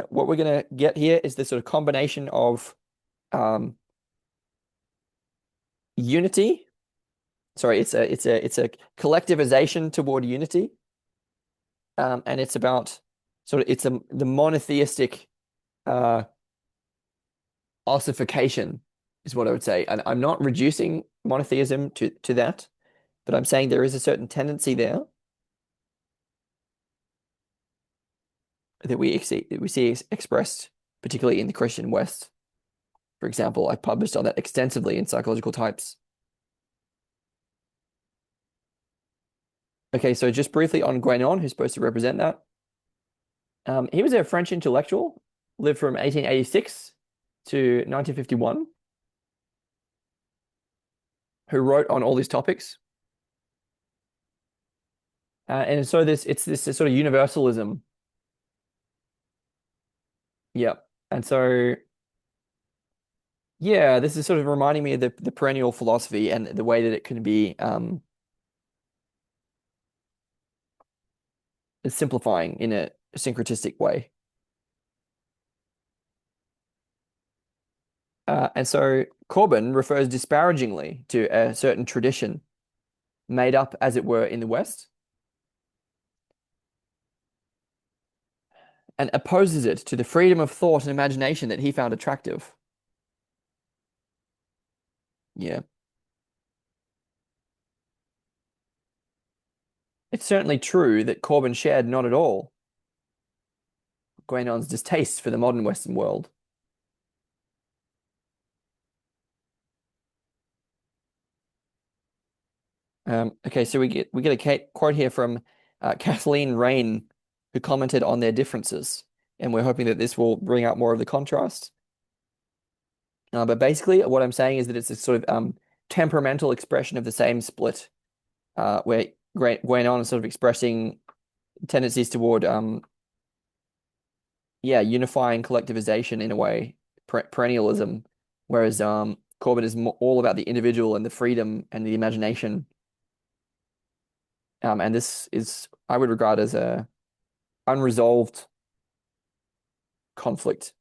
what we're gonna get here is this sort of combination of unity. Sorry, it's a collectivization toward unity. And it's about the monotheistic ossification is what I would say. And I'm not reducing monotheism to that, but I'm saying there is a certain tendency there that we see expressed, particularly in the Christian West. For example, I published on that extensively in Psychological Types. Okay, so just briefly on Guénon, who's supposed to represent that. He was a French intellectual, lived from 1886 to 1951, who wrote on all these topics. And so it's this sort of universalism. Yep. And so yeah, this is sort of reminding me of the perennial philosophy and the way that it can be simplifying in a syncretistic way. And so Corbin refers disparagingly to a certain tradition made up, as it were, in the West, and opposes it to the freedom of thought and imagination that he found attractive. Yeah, it's certainly true that Corbin shared not at all Guénon's distaste for the modern Western world. Okay, so we get a quote here from Kathleen Rain, who commented on their differences, and we're hoping that this will bring out more of the contrast. But basically, what I'm saying is that it's a sort of temperamental expression of the same split, where Guénon is sort of expressing tendencies toward yeah, unifying collectivization in a way, perennialism, whereas Corbin is all about the individual and the freedom and the imagination. And this is, I would regard as a unresolved conflict.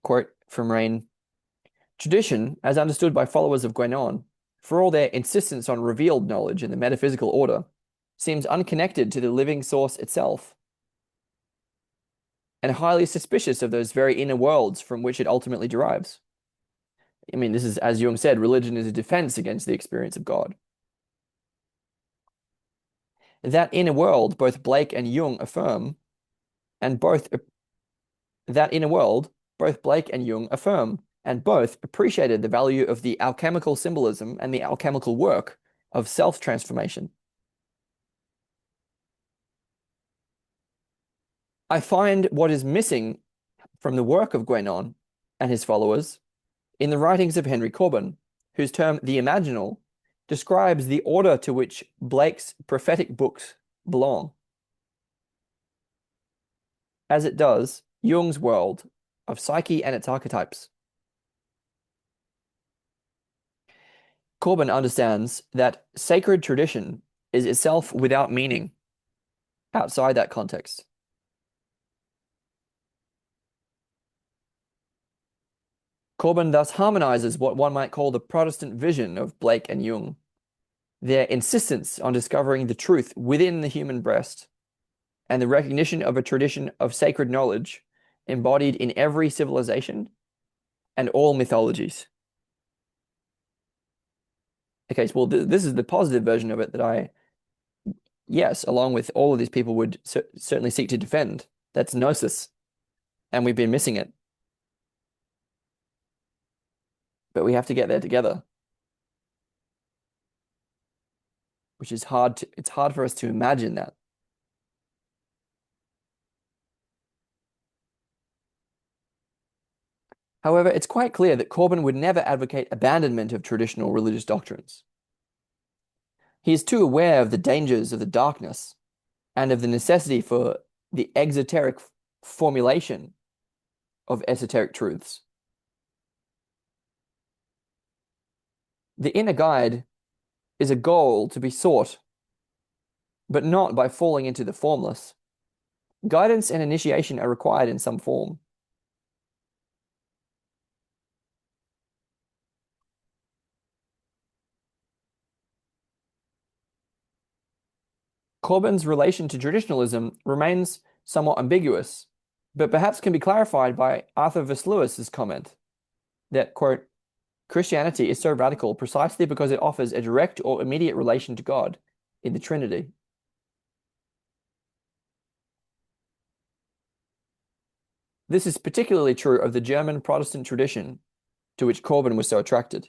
Quote from Rain: Tradition, as understood by followers of Guénon, for all their insistence on revealed knowledge in the metaphysical order, seems unconnected to the living source itself, and highly suspicious of those very inner worlds from which it ultimately derives. I mean, this is, as Jung said, religion is a defense against the experience of God. That inner world, both Blake and Jung affirm, and both that inner world, both Blake and Jung affirm, and both appreciated the value of the alchemical symbolism and the alchemical work of self-transformation. I find what is missing from the work of Guénon and his followers in the writings of Henry Corbin, whose term the Imaginal describes the order to which Blake's prophetic books belong, as it does Jung's world of psyche and its archetypes. Corbin understands that sacred tradition is itself without meaning outside that context. Corbin thus harmonizes what one might call the Protestant vision of Blake and Jung, their insistence on discovering the truth within the human breast, and the recognition of a tradition of sacred knowledge embodied in every civilization and all mythologies. Okay, so well, this is the positive version of it that yes, along with all of these people, would certainly seek to defend. That's gnosis, and we've been missing it. But we have to get there together, which is hard it's hard for us to imagine that. However, it's quite clear that Corbin would never advocate abandonment of traditional religious doctrines. He is too aware of the dangers of the darkness and of the necessity for the exoteric formulation of esoteric truths. The inner guide is a goal to be sought, but not by falling into the formless. Guidance and initiation are required in some form. Corbin's relation to traditionalism remains somewhat ambiguous, but perhaps can be clarified by Arthur Vesluis's comment that, quote, Christianity is so radical precisely because it offers a direct or immediate relation to God in the Trinity. This is particularly true of the German Protestant tradition to which Corbin was so attracted.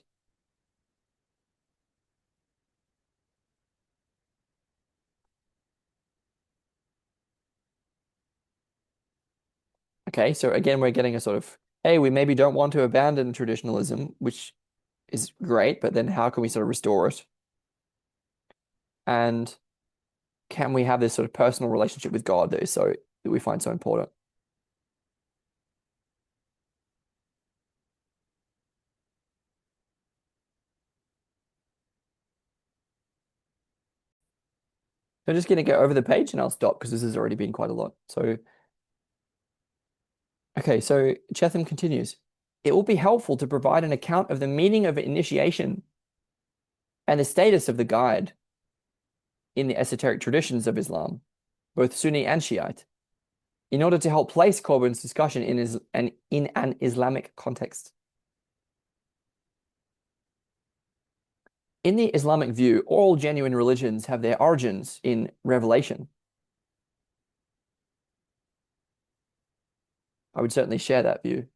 Okay, so again, we're getting a sort of, hey, we maybe don't want to abandon traditionalism, which is great, but then how can we sort of restore it? And can we have this sort of personal relationship with God that we find so important? So I'm just going to go over the page and I'll stop because this has already been quite a lot. So, okay, so Cheetham continues. It will be helpful to provide an account of the meaning of initiation and the status of the guide in the esoteric traditions of Islam, both Sunni and Shiite, in order to help place Corbin's discussion in an Islamic context. In the Islamic view, all genuine religions have their origins in revelation. I would certainly share that view.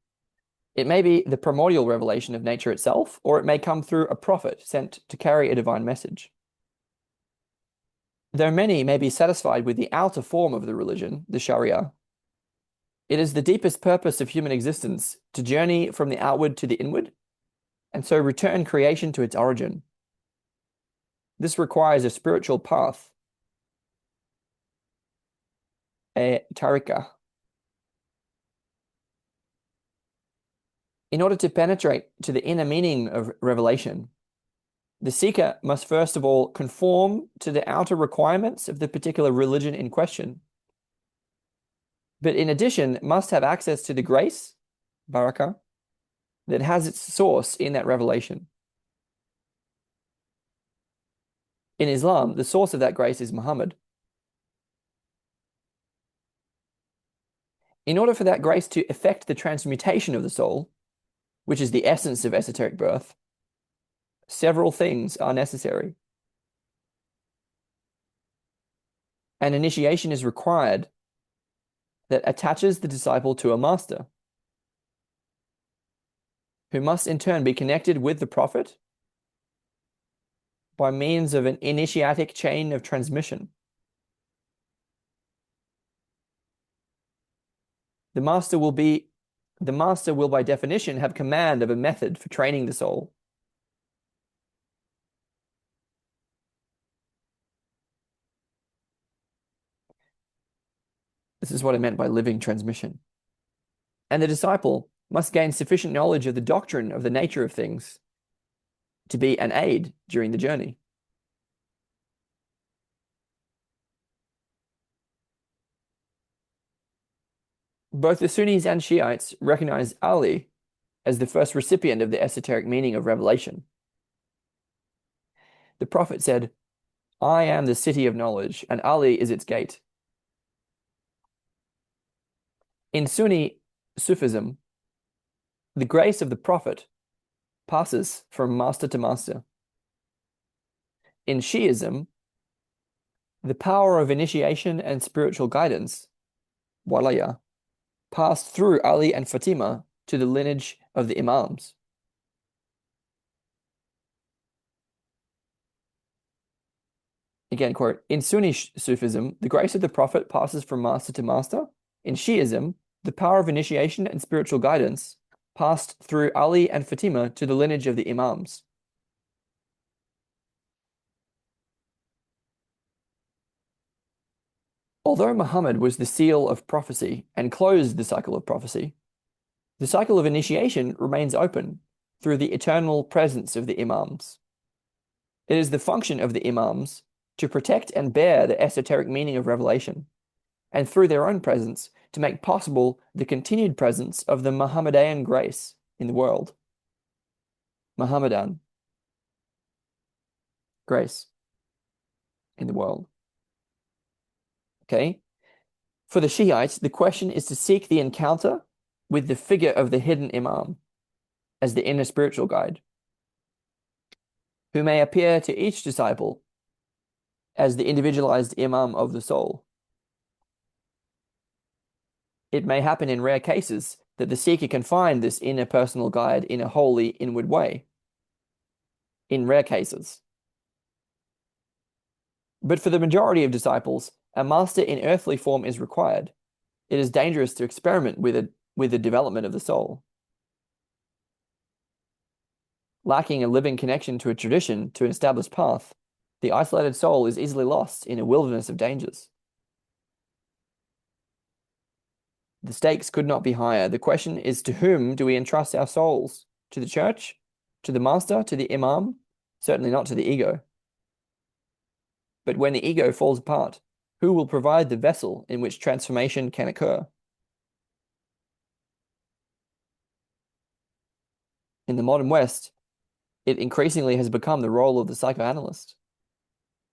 It may be the primordial revelation of nature itself, or it may come through a prophet sent to carry a divine message. Though many may be satisfied with the outer form of the religion, the Sharia, it is the deepest purpose of human existence to journey from the outward to the inward, and so return creation to its origin. This requires a spiritual path, a tariqah. In order to penetrate to the inner meaning of revelation, the seeker must first of all conform to the outer requirements of the particular religion in question, but in addition must have access to the grace, barakah, that has its source in that revelation. In Islam, the source of that grace is Muhammad. In order for that grace to effect the transmutation of the soul, which is the essence of esoteric birth, several things are necessary. An initiation is required that attaches the disciple to a master, who must in turn be connected with the prophet by means of an initiatic chain of transmission. The master will by definition have command of a method for training the soul. This is what I meant by living transmission. And the disciple must gain sufficient knowledge of the doctrine of the nature of things to be an aid during the journey. Both the Sunnis and Shiites recognize Ali as the first recipient of the esoteric meaning of revelation. The Prophet said, "I am the city of knowledge, and Ali is its gate." In Sunni Sufism, the grace of the Prophet passes from master to master. In Shiism, the power of initiation and spiritual guidance, walaya, passed through Ali and Fatima to the lineage of the Imams. Again, quote, in Sunni Sufism, the grace of the Prophet passes from master to master. In Shiism, the power of initiation and spiritual guidance passed through Ali and Fatima to the lineage of the Imams. Although Muhammad was the seal of prophecy and closed the cycle of prophecy, the cycle of initiation remains open through the eternal presence of the Imams. It is the function of the Imams to protect and bear the esoteric meaning of revelation, and through their own presence to make possible the continued presence of the Muhammadan grace in the world. Muhammadan grace in the world. Okay? For the Shiites, the question is to seek the encounter with the figure of the hidden Imam as the inner spiritual guide, who may appear to each disciple as the individualized Imam of the soul. It may happen in rare cases that the seeker can find this inner personal guide in a wholly inward way. In rare cases. But for the majority of disciples, a master in earthly form is required. It is dangerous to experiment with the development of the soul. Lacking a living connection to a tradition, to an established path, The isolated soul is easily lost in a wilderness of dangers. The stakes could not be higher. The question is, to whom do we entrust our souls? To the church? To the master? To the imam? Certainly not to the ego. But when the ego falls apart, who will provide the vessel in which transformation can occur? In the modern West, it increasingly has become the role of the psychoanalyst.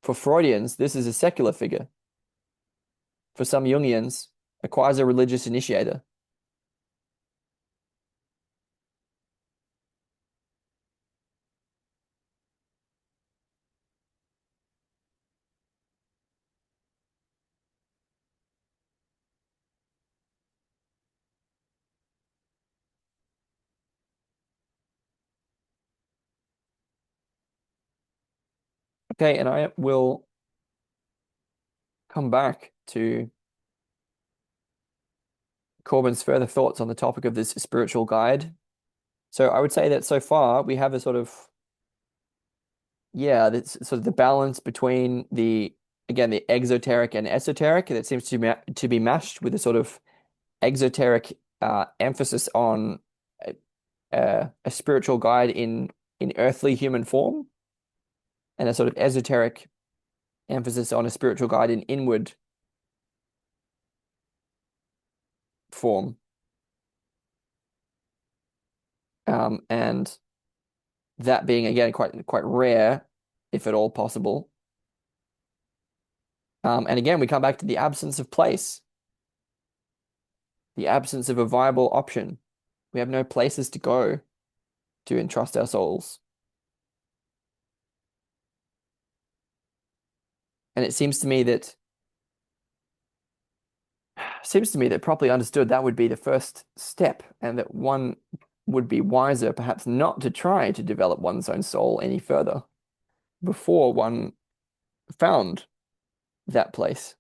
For Freudians, this is a secular figure. For some Jungians, a quasi-religious initiator. Okay, and I will come back to Corbin's further thoughts on the topic of this spiritual guide. So I would say that so far we have a sort of, yeah, that's sort of the balance between again, the exoteric and esoteric that seems to be matched with a sort of exoteric emphasis on a spiritual guide in earthly human form, and a sort of esoteric emphasis on a spiritual guide in inward form. And that being again quite rare, if at all possible. And again, we come back to the absence of place, the absence of a viable option. We have no places to go to entrust our souls. And it seems to me that properly understood, that would be the first step, and that one would be wiser perhaps not to try to develop one's own soul any further before one found that place,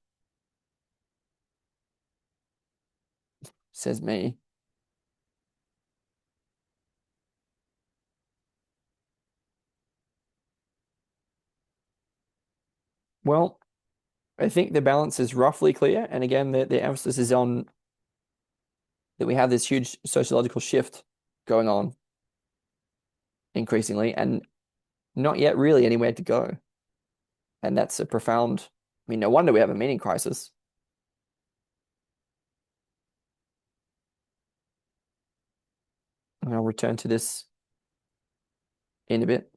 says me. Well, I think the balance is roughly clear. And again, the emphasis is on that we have this huge sociological shift going on increasingly, and not yet really anywhere to go. And that's a profound, I mean, no wonder we have a meaning crisis. And I'll return to this in a bit.